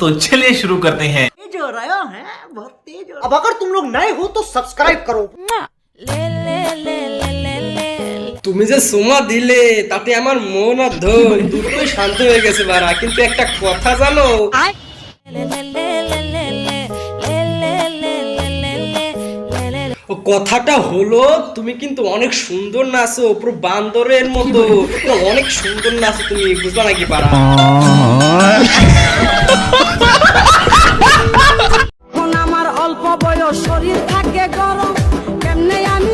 दोस्तों चलिए शुरू करते हैं। तेज हो रहा है, बहुत तेज हो रहा है। अब अगर तुम लोग नए हो तो सब्सक्राइब करो। তুমি যে সোমা দিলে তাতে আমার মন আর ধন দুটোই শান্ত হয়ে গেছে বারা, কিন্তু একটা কথা জানো, ও কথাটা হলো তুমি কিন্তু অনেক সুন্দর নাচো, পুরো বান্দরের মতো অনেক সুন্দর নাচো তুমি, বুঝবা নাকি পারা? আমার অল্প বয়স শরীর থাকে গরম, কেমনে আমি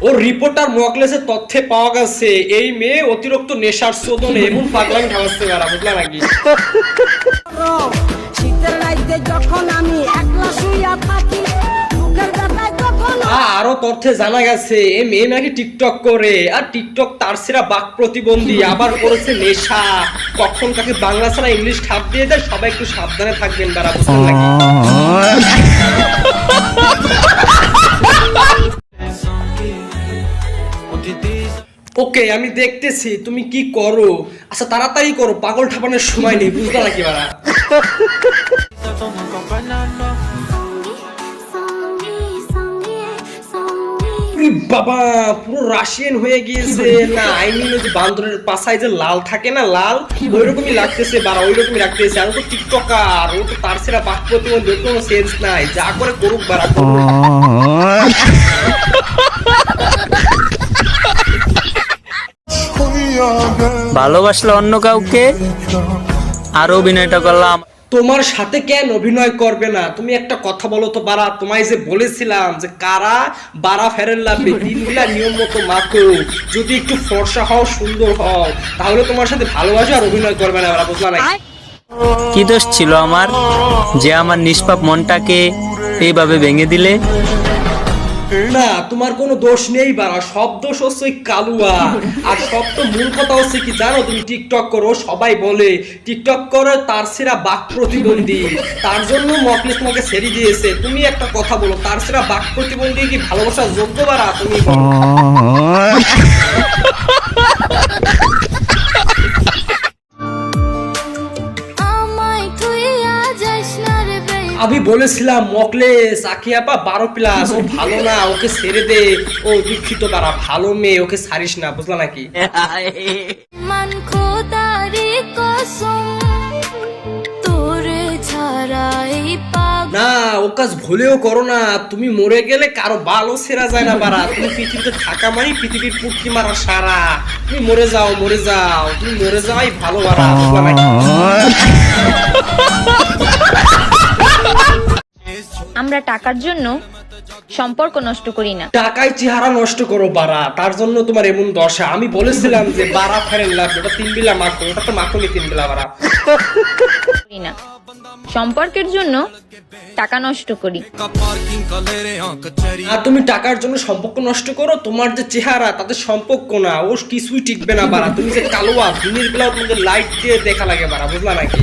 ও রিপোর্টার মকলেসের তথ্যে পাওয়া গেছে এই মেয়ে অতিরিক্ত নেশার শোধনে এমন পাগলামি ঢাকাচ্ছে পারা, বুঝলা নাকি? শীতের রাইতে যখন আমি একলা শুইয়া থাকি, মুখের ব্যথায় তখন আরো তথ্যে জানা গেছে এই মেয়ে নাকি টিকটক করে, আর টিকটক তার সেরা বাক প্রতিবন্ধী, আবার করেছে নেশা। কখন তাকে বাংলা ছাড়া ইংলিশ খাপ দিয়ে দেয়, সবাই একটু সাবধানে থাকবেন তারা, বুঝলেন নাকি? ওকে আমি দেখতেছি তুমি কি করো, আচ্ছা তাড়াতাড়ি করো, পাগল ঠাপানোর সময় নেই, বুঝলা নাকি বাড়া? বাবা পুরো রাশিয়ান হয়ে গিয়েছে না, আই মিন ওই যে বান্দরের পাছায় যে লাল থাকে না, লাল ওই রকমই লাগতেছে বাড়া, ওই রকমই লাগতেছে। আর ও তো টিকটকার, ও তো তার সেরা বাক প্রতিবন্ধী, ওর কোনো সেন্স নাই, যা করে করুক বাড়া। ভালোবাসলে অন্য কাউকে আর অভিনয়টা করলাম তোমার সাথে কেন অভিনয় করবে না? তুমি একটা কথা বলো তো বারা, তোমায় যে বলেছিলাম যে কারা বারা ফেরেন লাগবে, তিনগুলা নিয়ম মতো মাখো, যদি একটু ফর্সা হও সুন্দর হও তাহলে তোমার সাথে ভালোবাসা আর অভিনয় করবে না বারা, বুঝলা নাকি? কি দোষ ছিল আমার যে আমার নিষ্পাপ মনটাকে এইভাবে ভেঙে দিলে? না তোমার কোনো দোষ নেই বারা, সব দোষ হচ্ছে ওই কালুয়া। আর সব তো মূল কথা হচ্ছে কি জানো, তুমি টিকটক করো, সবাই বলে টিকটক করে তার সেরা বাক প্রতিবন্ধী, তার জন্য মকলেস তোমাকে ছেড়ে দিয়েছে। তুমি একটা কথা বলো, তার সেরা বাক প্রতিবন্ধী কি ভালোবাসার যোগ্য বারা? তুমি বলো। আমি বলেছিলাম মকলেস আকিয়াপা 12+, ও ভালো না, ওকে ছেড়ে দে, ও দুঃখিত বারা, ভালো মেয়ে, ওকে ছাড়িস না, বুঝলা নাকি? মান খোদারি কসম তোরে ছাড়াই পাগ না ও কাজ ভুলেও করো না, তুমি মরে গেলে কারো বালও ছেড়া যায় না বারা, তুমি পৃথিবীতে থাকা মানে পৃথিবীর পুটকি মারা সারা, তুমি মরে যাও, মরে যাও, তুমি মরে যাওয়াই ভালো বারা, বুঝলা নাকি? আমরা টাকার জন্য সম্পর্ক নষ্ট করি না, টাকায় চেহারা নষ্ট করো বারা, তার জন্য তোমার এমন দশা। আমি বলেছিলাম যে বারা ফেরেন লাভ, ওটা 3 বেলা মাখো, ওটা তো মাখো নি 3 বেলা বারা। করি না, সম্পর্কের জন্য টাকা নষ্ট করি। আর তুমি টাকার জন্য সম্পর্ক নষ্ট করো, তোমার যে চেহারা তাতে সম্পর্ক না, ও কিছুই টিকবে না বারা, তুমি যে কালোয়া, দিনের বেলাও তোমাদের লাইট দিয়ে দেখা লাগে বারা, বুঝলা নাকি?